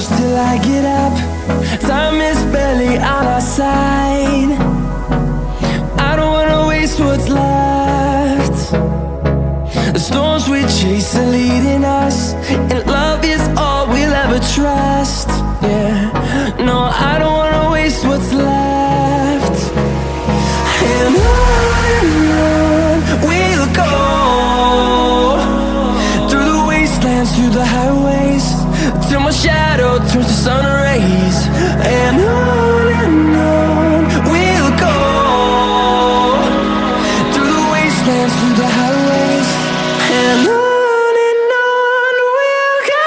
close till I get up. Time is barely on our side. I don't wanna waste what's left. The storms we chase are leading us, and love is all we'll ever trust. Yeah, no, I don't wanna waste what's left. And on we'll go, through the wastelands, through the highways, till my shadow turns to sun rays. And on we'll go, through the wastelands, through the highways, and on we'll go.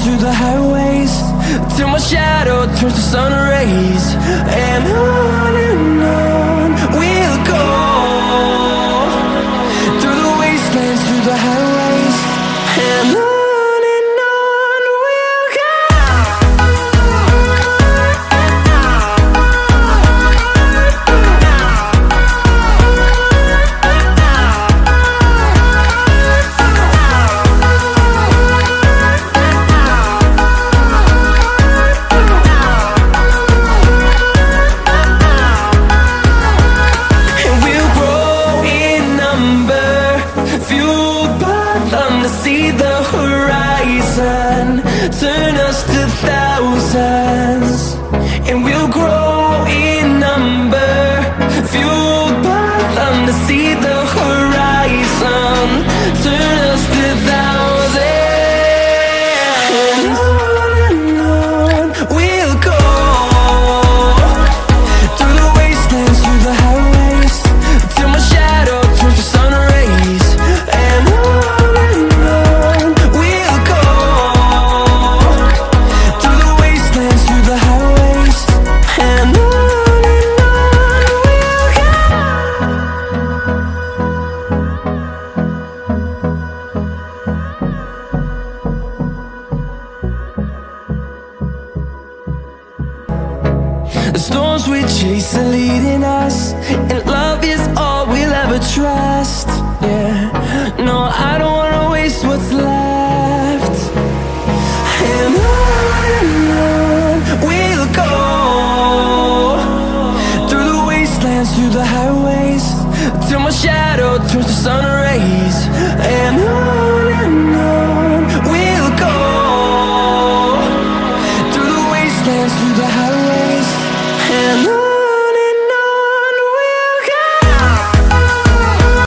Through the highways, till my shadow turns to sun rays. And on we'll go, through the wastelands, through the highways, and on we'll go. See the horizon, turn us to thousands, and we'll grow in number, fueled by them to see the horizon, turn us to thousands. And on we'll go, through the wastelands, through the highways, till my shadow turns to sun rays. And the storms we chase are leading us, and love is all we'll ever trust. Yeah, no, I don't wanna waste what's left. And on we'll go, through the wastelands, through the highways, till my shadow turns to sun rays. And on